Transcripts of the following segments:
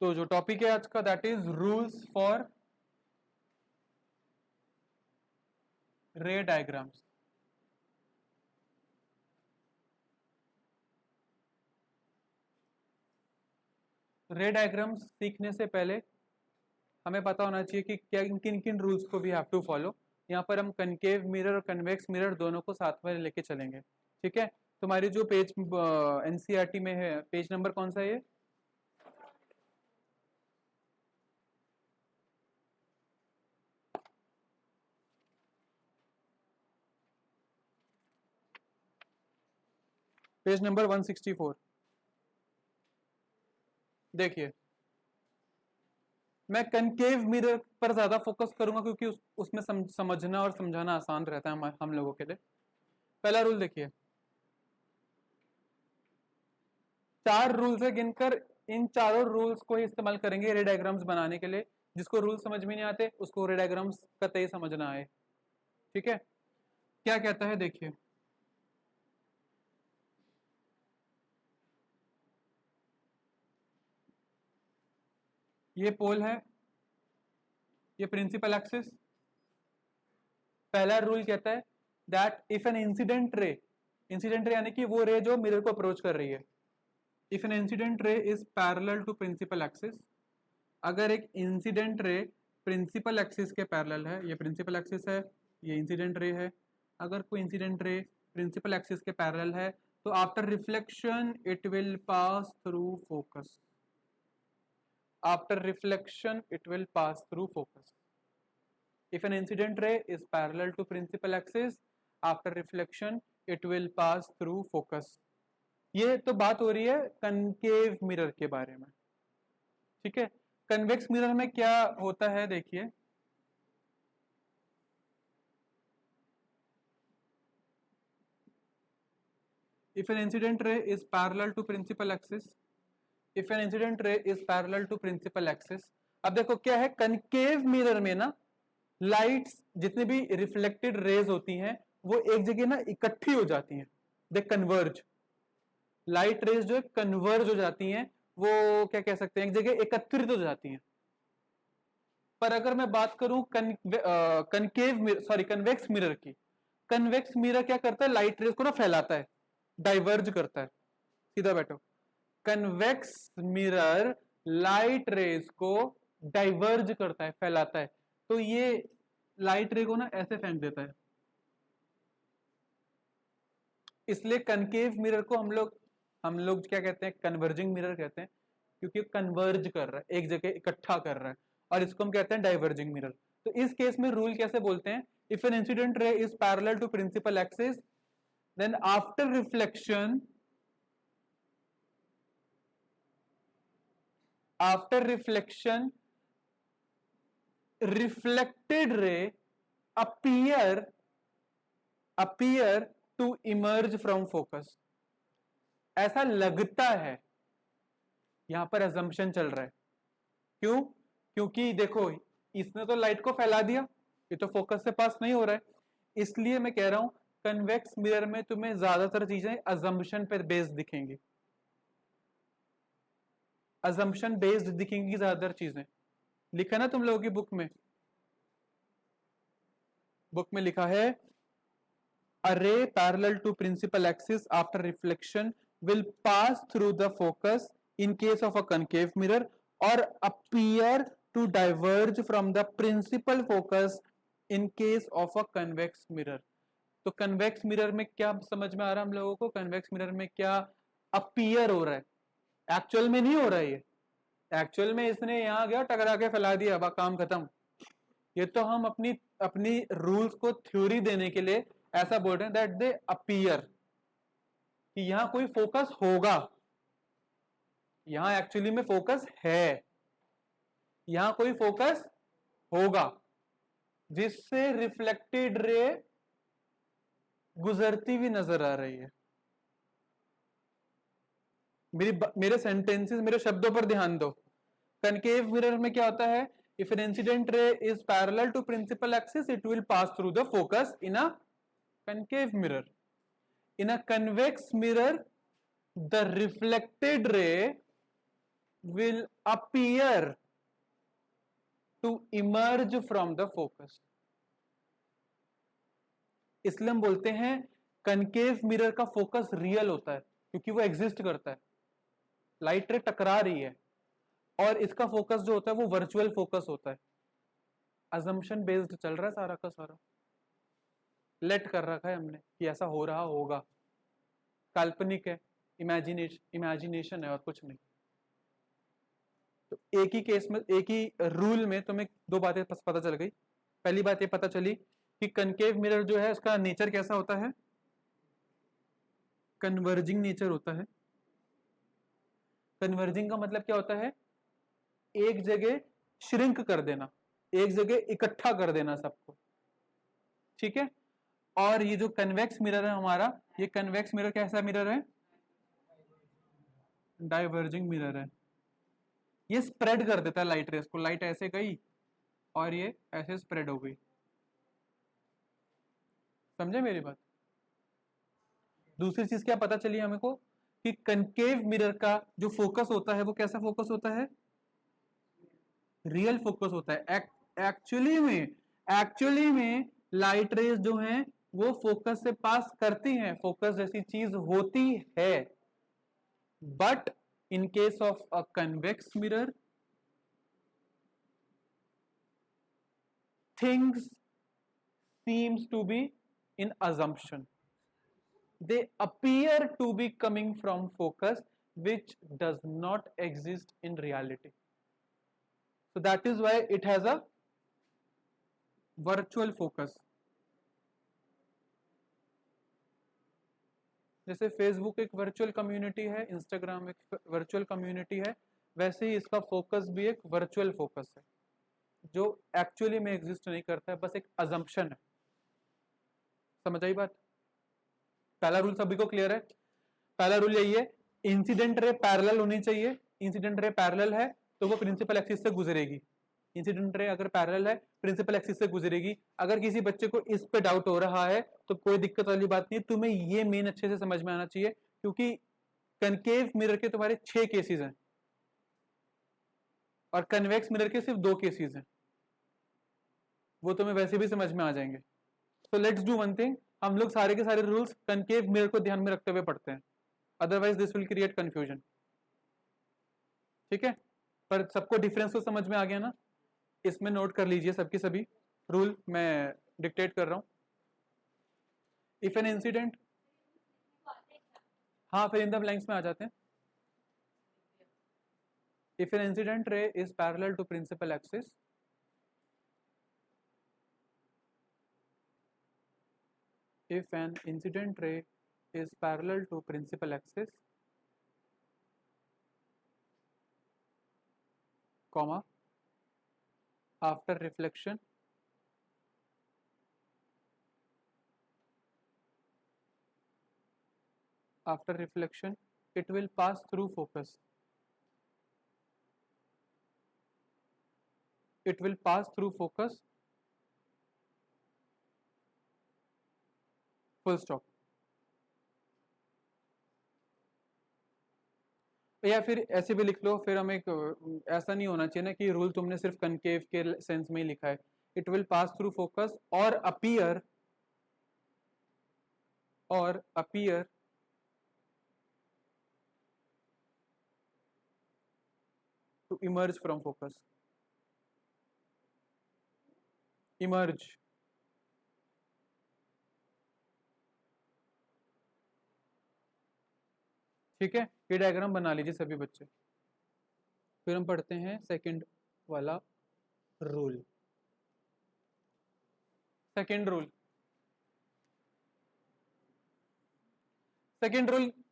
तो जो टॉपिक है आज का दैट इज रूल्स फॉर रे डायग्राम्स। रे डायग्राम्स सीखने से पहले हमें पता होना चाहिए कि क्या किन किन रूल्स को वी हैव टू फॉलो। यहाँ पर हम कनकेव मिरर और कन्वेक्स मिरर दोनों को साथ में लेके चलेंगे। ठीक है, तुम्हारी जो पेज एनसीईआरटी में है, पेज नंबर कौन सा है ये? Page number 164। देखिए, मैं कनकेव मिरर पर ज्यादा फोकस करूंगा क्योंकि उसमें समझना और समझाना आसान रहता है हम लोगों के लिए। पहला रूल देखिए, 4 रूल्स है गिनकर, इन चारों रूल्स को ही इस्तेमाल करेंगे रे डायग्राम्स बनाने के लिए। जिसको रूल समझ में नहीं आते उसको रे डायग्राम्स का तय समझना है। ठीक है, क्या कहता है देखिए, ये पोल है, ये प्रिंसिपल एक्सिस। पहला रूल कहता है दैट इफ एन इंसिडेंट रे यानी कि वो रे जो मिरर को अप्रोच कर रही है, if an incident ray is parallel to principal axis, अगर एक इंसिडेंट रे प्रिंसिपल एक्सिस के पैरेलल है, ये प्रिंसिपल एक्सिस है, ये इंसिडेंट रे है, अगर कोई इंसिडेंट रे प्रिंसिपल एक्सिस के पैरेलल है तो after reflection it will pass through focus. After reflection it will pass through focus. If an incident ray is parallel to principal axis, after reflection it will pass through focus. ये तो बात हो रही है concave mirror के बारे में। ठीक है, कन्वेक्स मिरर में क्या होता है देखिए, if an incident ray is parallel to principal axis, if an incident ray is parallel to principal axis, अब देखो क्या है, कनकेव मिरर में ना लाइट्स जितनी भी रिफ्लेक्टेड रेज होती हैं वो एक जगह ना इकट्ठी हो जाती हैं, दे कन्वर्ज। लाइट रेज जो है कन्वर्ज हो जाती हैं, वो क्या कह सकते हैं, एक जगह एकत्रित हो जाती हैं। पर अगर मैं बात करूं कन्वेक्स मिरर की, कन्वेक्स मिरर क्या करता है, लाइट रेज को ना फैलाता है, डाइवर्ज करता है। सीधा बैठो, कन्वेक्स मिरर लाइट रेज को डाइवर्ज करता है, फैलाता है। तो ये लाइट रे को ना ऐसे फेंक देता है, इसलिए कनकेव मिरर को हम लोग क्या कहते हैं, कन्वर्जिंग मिरर कहते हैं, क्योंकि कन्वर्ज कर रहा है, एक जगह इकट्ठा कर रहा है, और इसको हम कहते हैं डाइवर्जिंग मिरर। तो इस केस में रूल कैसे बोलते हैं, if an incident ray is parallel to principal axis then after reflection reflected ray appear to emerge from focus। ऐसा लगता है, यहां पर assumption चल रहा है। क्यों? क्योंकि देखो इसने तो लाइट को फैला दिया, ये तो फोकस से पास नहीं हो रहा है, इसलिए मैं कह रहा हूं कन्वेक्स मिरर में तुम्हें ज्यादातर चीजें assumption पर बेस्ड दिखेंगी, assumption बेस्ड दिखेंगी ज्यादातर चीजें। लिखा ना तुम लोगों की बुक में लिखा है a ray parallel to principal axis after reflection will pass through the focus in case of a concave mirror or appear to diverge from the principal focus in case of a convex mirror। तो convex mirror में क्या समझ में आ रहा है हम लोगों को, कन्वेक्स मिरर में क्या अपीयर हो रहा है, एक्चुअल में नहीं हो रहा है। ये एक्चुअल में इसने यहां गया टकरा के फैला दिया, अब काम खत्म। ये तो हम अपनी अपनी रूल्स को थ्योरी देने के लिए ऐसा बोल रहे हैं दैट दे अपीयर, कि यहां कोई फोकस होगा, यहां एक्चुअली में फोकस है, यहां कोई फोकस होगा जिससे रिफ्लेक्टेड रे गुजरती हुई नजर आ रही है। मेरे सेंटेंसेस, मेरे शब्दों पर ध्यान दो। कनकेव मिरर में क्या होता है, if an incident ray is parallel to principal axis it will pass through the focus in a concave mirror। in a convex mirror the reflected ray will appear to emerge from the focus. इसलिए हम बोलते हैं concave mirror का focus real होता है क्योंकि वो exist करता है, लाइट रे टकरा रही है, और इसका फोकस जो होता है वो वर्चुअल फोकस होता है। अजम्पशन बेस्ड चल रहा है सारा का सारा, लेट कर रखा है हमने कि ऐसा हो रहा होगा, काल्पनिक है, इमेजिनेशन है और कुछ नहीं। तो एक ही केस में, एक ही रूल में तुम्हें दो बातें पता चल गई। पहली बात ये पता चली कि कनकेव मिरर जो है उसका नेचर कैसा होता है, कन्वर्जिंग नेचर होता है। कन्वर्जिंग का मतलब क्या होता है, एक जगह श्रिंक कर देना, एक जगह इकट्ठा कर देना सबको, ठीक है। और ये जो कन्वेक्स मिरर है हमारा, ये कन्वेक्स मिरर कैसा मिरर है, डाइवर्जिंग मिरर है। ये स्प्रेड कर देता है लाइट रेस को, लाइट ऐसे गई और ये ऐसे स्प्रेड हो गई, समझे मेरी बात। दूसरी चीज क्या पता चली हमें को कि कनकेव मिरर का जो फोकस होता है वो कैसा फोकस होता है, रियल फोकस होता है। एक्चुअली में लाइट रेज जो हैं वो फोकस से पास करती हैं, फोकस जैसी चीज होती है, but in case of a convex mirror things seems to be in assumption, they appear to be coming from focus which does not exist in reality, so that is why it has a virtual focus। जैसे Facebook एक virtual community है, Instagram एक virtual community है, वैसे ही इसका focus भी एक virtual focus है जो एक्चुअली में एग्जिस्ट नहीं करता है, बस एक अजम्पशन है। समझ आई बात। पहला रूल सभी को क्लियर है। पहला रूल यही है, इंसिडेंट रे पैरेलल होनी चाहिए। इंसिडेंट रे पैरेलल है तो वो प्रिंसिपल एक्सिस से गुजरेगी। इंसिडेंट रे अगर पैरेलल है प्रिंसिपल एक्सिस से गुजरेगी। अगर किसी बच्चे को इस पे डाउट हो रहा है तो कोई दिक्कत वाली बात नहीं, तुम्हें ये मेन अच्छे से समझ में आना चाहिए, क्योंकि कनकेव मिरर के तुम्हारे 6 केसेस हैं और कन्वेक्स मिरर के सिर्फ 2 केसेस हैं, वो तुम्हें वैसे भी समझ में आ जाएंगे। तो लेट्स डू वन थिंग, हम लोग सारे के सारे रूल्स कनकेव मिरर को ध्यान में रखते हुए पढ़ते हैं, otherwise this will create confusion, ठीक है। पर सबको डिफरेंस तो समझ में आ गया ना। इसमें नोट कर लीजिए सबकी सभी रूल, मैं डिक्टेट कर रहा हूं। इफ एन इंसिडेंट, हाँ फिर इन द ब्लैंक्स में आ जाते हैं। If an incident ray is parallel to principal axis, if an incident ray is parallel to principal axis, comma, after reflection it will pass through focus, it will pass through focus, full stop। या फिर ऐसे भी लिख लो, फिर हमें ऐसा नहीं होना चाहिए ना कि रूल तुमने सिर्फ कनकेव के सेंस में ही लिखा है। It will pass through focus और appear to emerge from focus, emerge, ठीक है। ये डायग्राम बना लीजिए सभी बच्चे। फिर हम पढ़ते हैं सेकंड वाला रूल। सेकंड रूल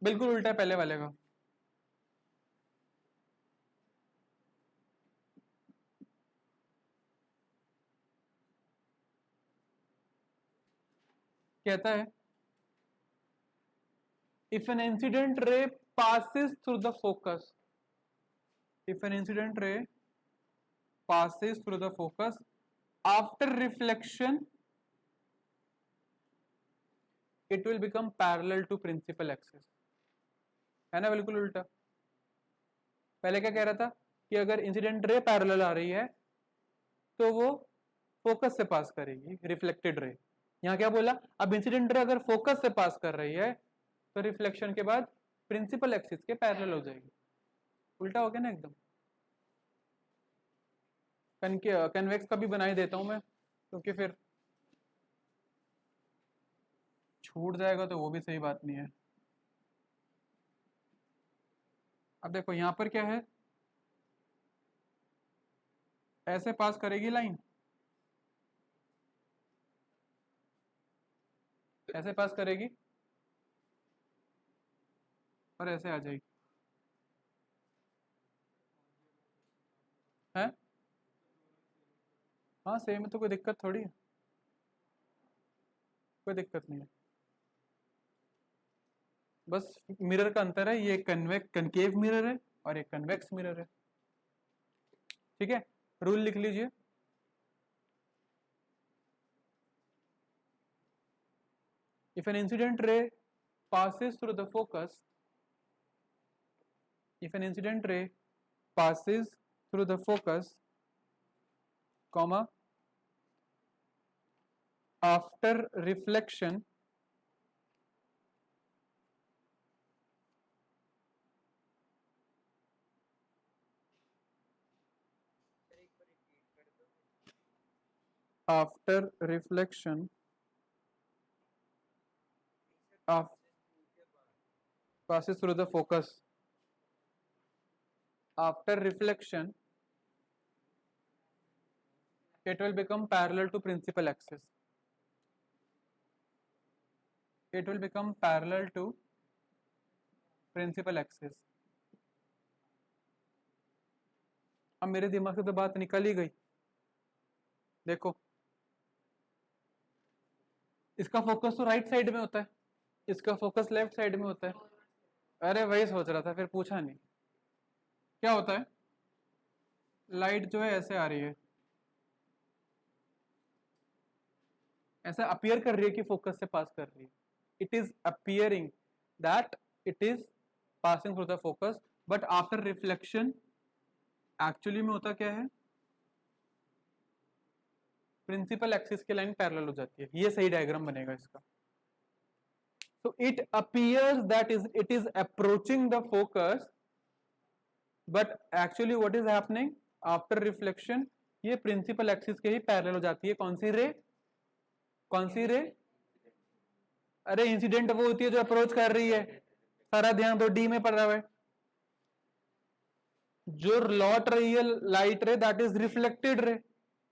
बिल्कुल उल्टा है पहले वाले का। कहता है if an incident ray passes through the focus, if an incident ray passes through the focus after reflection it will become parallel to principal axis, है ना, बिल्कुल उल्टा। पहले क्या कह रहा था कि अगर इंसिडेंट रे पैरेलल आ रही है तो वो फोकस से पास करेगी, रिफ्लेक्टेड रे। यहाँ क्या बोला, अब इंसिडेंट रे अगर फोकस से पास कर रही है तो रिफ्लेक्शन के बाद प्रिंसिपल एक्सिस के पैरेलल हो जाएगी। उल्टा हो गया ना एकदम। कन्वेक्स का भी बना ही देता हूं मैं, क्योंकि फिर छूट जाएगा तो वो भी सही बात नहीं है। अब देखो यहां पर क्या है, ऐसे पास करेगी लाइन, ऐसे पास करेगी और ऐसे आ जाएगी, है। हाँ सेम है तो कोई दिक्कत थोड़ी है, कोई दिक्कत नहीं है। बस मिरर का अंतर है, ये कनकेव मिरर है और एक कन्वेक्स मिरर है। ठीक है, रूल लिख लीजिए। If an incident ray passes through the focus, if an incident ray passes through the focus, comma, after reflection, after reflection of passes through the focus, after reflection it will become parallel to principal axis, it will become parallel to principal axis। अब मेरे दिमाग से तो बात निकल ही गई। देखो इसका फोकस तो राइट साइड में होता है, इसका फोकस लेफ्ट साइड में होता है। अरे वही सोच रहा था, फिर पूछा नहीं। क्या होता है, लाइट जो है ऐसे आ रही है, ऐसा अपीयर कर रही है कि फोकस से पास कर रही है। It is appearing that it is passing through the focus, but after reflection actually में होता क्या है, प्रिंसिपल एक्सिस की लाइन पैरेलल हो जाती है। ये सही डायग्राम बनेगा इसका। so it appears that it is approaching the focus, but actually what is happening after reflection, ये प्रिंसिपल एक्सिस के ही पैरेलल हो जाती है। कौन सी रे, कौन सी रे, अरे इंसिडेंट वो होती है जो अप्रोच कर रही है, सारा ध्यान तो डी में पड़ रहा है। जो लौट रही है लाइट रे दैट इज रिफ्लेक्टेड रे,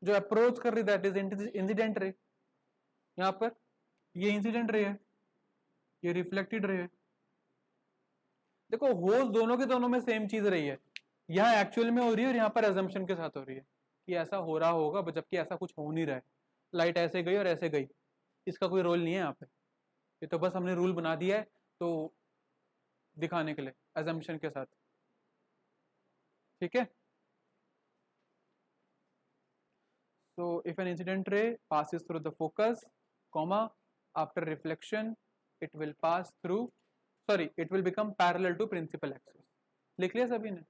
जो अप्रोच कर रही दैट इज इंसिडेंट रे। यहां पर ये इंसिडेंट रे है, ये रिफ्लेक्टेड रे है। देखो होल्स दोनों के दोनों में सेम चीज रही है, यहाँ एक्चुअल में हो रही है और यहाँ पर एजम्पशन के साथ हो रही है कि ऐसा हो रहा होगा, जबकि ऐसा कुछ हो नहीं रहा है। लाइट ऐसे गई और ऐसे गई, इसका कोई रोल नहीं है यहाँ पे, ये तो बस हमने रूल बना दिया है तो दिखाने के लिए एजम्पशन के साथ। ठीक है, so if an incident ray passes through the focus, comma, after reflection it will pass through, sorry, it will become parallel to principal axis। लिख लिया सभी ने?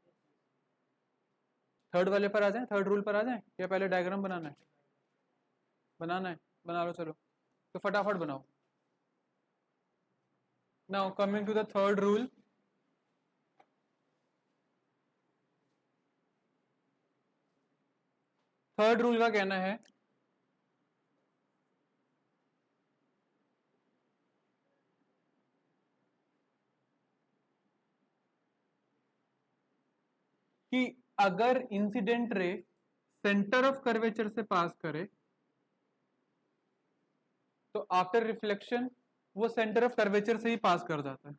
थर्ड वाले पर आ जाए, थर्ड रूल पर आ जाए, या पहले डायग्राम बनाना है? बनाना है, बना लो चलो, तो फटाफट बनाओ। Now coming to the third rule, third rule का कहना है कि अगर incident ray centre of curvature से पास करे तो आफ्टर रिफ्लेक्शन वो सेंटर ऑफ कर्वेचर से ही पास कर जाता है,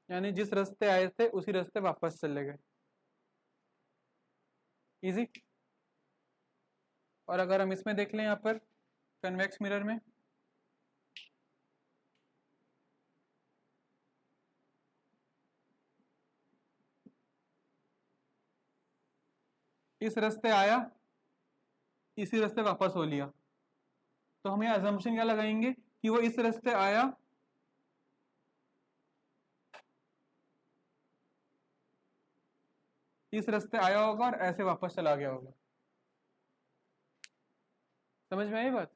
यानी जिस रास्ते आए थे उसी रास्ते वापस चले गए। इजी। और अगर हम इसमें देख लें यहाँ पर कन्वेक्स मिरर में, इस रास्ते आया, इसी रास्ते वापस हो लिया, तो हम यहाँ अजम्पशन क्या लगाएंगे कि वो इस रास्ते आया, इस रास्ते आया होगा और ऐसे वापस चला गया होगा। समझ में आई बात?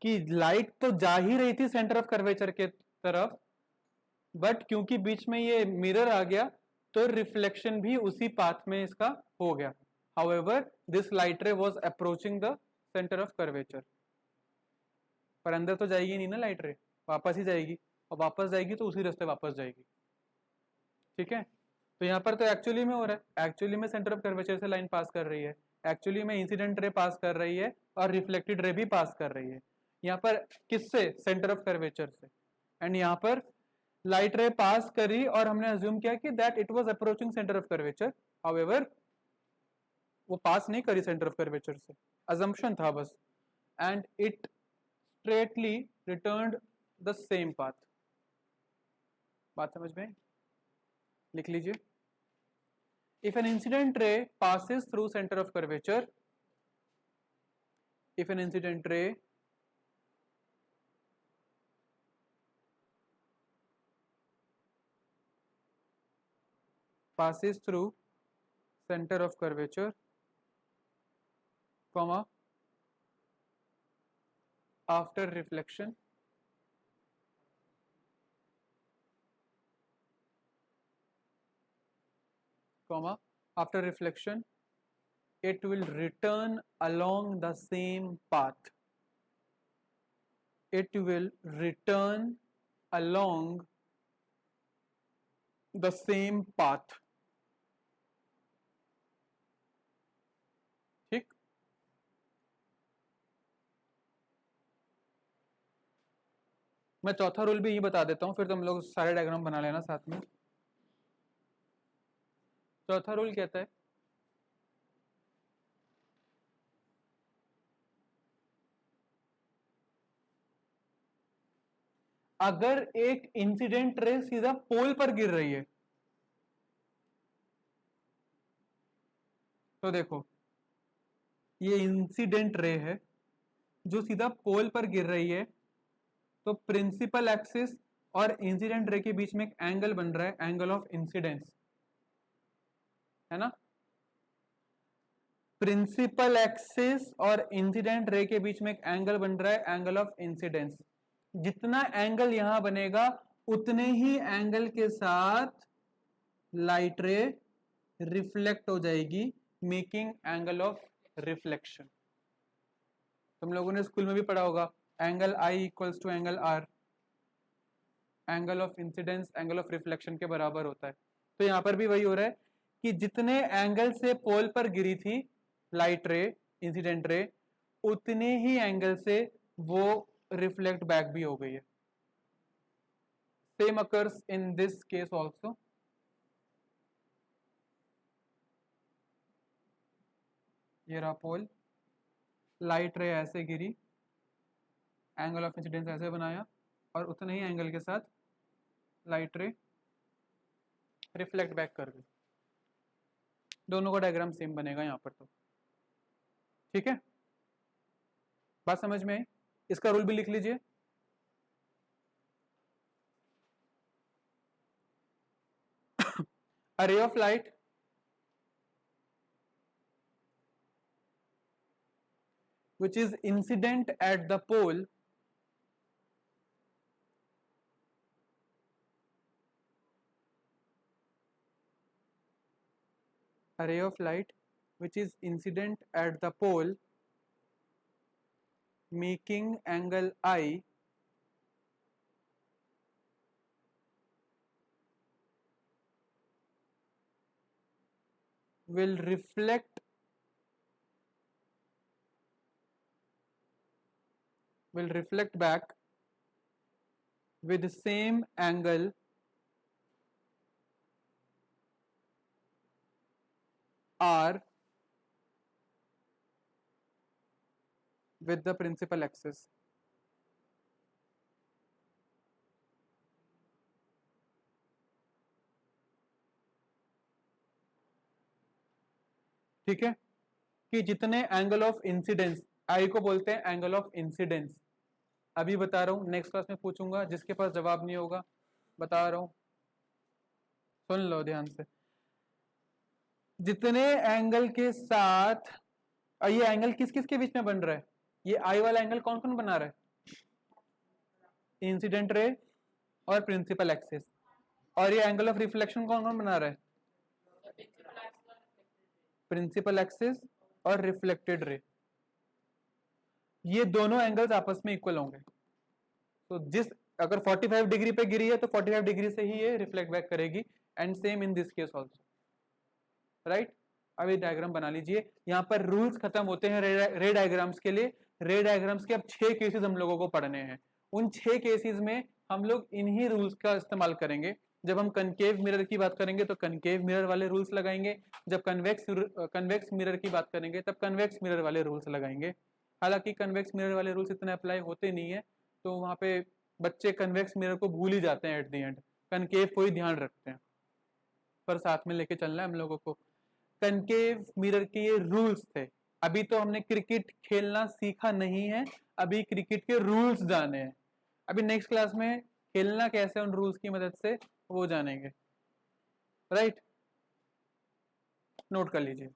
कि लाइट तो जा ही रही थी सेंटर ऑफ कर्वेचर के तरफ, बट क्योंकि बीच में ये मिरर आ गया तो रिफ्लेक्शन भी उसी पाथ में इसका हो गया। हाउएवर दिस लाइट रे was approaching the centre of curvature. पर अंदर तो जाएगी नहीं ना लाइट रे, वापस ही जाएगी, और वापस जाएगी तो उसी रास्ते वापस जाएगी। ठीक है, तो यहाँ पर तो एक्चुअली में हो रहा है, एक्चुअली में सेंटर ऑफ कर्वेचर से लाइन पास कर रही है, एक्चुअली में इंसिडेंट रे पास कर रही है और रिफ्लेक्टेड रे भी पास कर रही है। यहाँ पर किससे? सेंटर ऑफ कर्वेचर से। एंड यहाँ पर लाइट रे पास करी और हमने अज्यूम किया कि that it was approaching centre of curvature. However वो पास नहीं करी सेंटर ऑफ कर्वेचर से, अजम्पशन था बस। And it straightly returned the same path. बात समझ में? लिख लीजिए। इफ एन इंसिडेंट रे passes through center of curvature, if an incident ray passes through center of curvature, comma, after reflection, comma, after reflection, it will return along the same path. It will return along the same path. ठीक, मैं चौथा rule भी यही बता देता हूं, फिर तुम लोग सारे डायग्राम बना लेना साथ में। चौथा रूल कहता है अगर एक इंसिडेंट रे सीधा पोल पर गिर रही है, तो देखो ये इंसिडेंट रे है जो सीधा पोल पर गिर रही है, तो प्रिंसिपल एक्सिस और इंसिडेंट रे के बीच में एक एंगल बन रहा है, एंगल ऑफ इंसिडेंस, है ना? प्रिंसिपल एक्सिस और इंसिडेंट रे के बीच में एक एंगल बन रहा है, एंगल ऑफ इंसिडेंस। जितना एंगल यहां बनेगा उतने ही एंगल के साथ लाइट रे रिफ्लेक्ट हो जाएगी, मेकिंग एंगल ऑफ रिफ्लेक्शन। तुम लोगों ने स्कूल में भी पढ़ा होगा, angle i equals to angle r, angle of incidence angle of reflection के बराबर होता है। तो यहां पर भी वही हो रहा है कि जितने एंगल से पोल पर गिरी थी लाइट रे, इंसिडेंट रे, उतने ही एंगल से वो रिफ्लेक्ट बैक भी हो गई है। Same occurs in this case also. ये रहा पोल, लाइट रे ऐसे गिरी, एंगल ऑफ इंसिडेंस ऐसे बनाया, और उतने ही एंगल के साथ लाइट रे रिफ्लेक्ट बैक कर गई। दोनों का डायग्राम सेम बनेगा यहाँ पर तो। ठीक है, बात समझ में आई? इसका रूल भी लिख लीजिए। A ray of light which is incident at the pole a ray of light which is incident at the pole making angle I will reflect back with the same angle R with the principal axis. ठीक है, कि जितने angle of incidence, आई को बोलते हैं angle of incidence. अभी बता रहा हूं, नेक्स्ट क्लास में पूछूंगा, जिसके पास जवाब नहीं होगा बता रहा हूं, सुन लो ध्यान से। जितने एंगल के साथ, ये एंगल किस किस के बीच में बन रहा है, ये आई वाला एंगल कौन कौन बना रहा है, इंसिडेंट रे और प्रिंसिपल एक्सिस। और ये एंगल ऑफ रिफ्लेक्शन कौन कौन बना रहा है, प्रिंसिपल एक्सिस और रिफ्लेक्टेड रे। ये दोनों एंगल्स आपस में इक्वल होंगे। तो जिस, अगर 45 डिग्री पे गिरी है तो 45 डिग्री से ही ये रिफ्लेक्ट बैक करेगी, and same in this case also, right. अब ये डायग्राम बना लीजिए। यहाँ पर रूल्स खत्म होते हैं रे डायग्राम्स के लिए। रे डायग्राम्स के अब 6 केसेस हम लोगों को पढ़ने हैं। उन 6 केसेस में हम लोग इन्हीं रूल्स का इस्तेमाल करेंगे। जब हम कनकेव मिरर की बात करेंगे तो कनकेव मिरर वाले रूल्स लगाएंगे, जब कन्वेक्स मिरर की बात करेंगे तब कन्वेक्स मिरर वाले रूल्स लगाएंगे। हालांकि कन्वेक्स मिरर वाले रूल्स इतने अप्लाई होते नहीं है, तो वहाँ पे बच्चे कन्वेक्स मिरर को भूल ही जाते हैं एट द एंड, कनकेव को ही ध्यान रखते हैं। पर साथ में लेके चलना है हम लोगों को। कनकेव मिरर के ये रूल्स थे। अभी तो हमने क्रिकेट खेलना सीखा नहीं है, अभी क्रिकेट के रूल्स जाने हैं। अभी नेक्स्ट क्लास में खेलना कैसे उन रूल्स की मदद से वो जानेंगे, राइट। नोट कर लीजिए।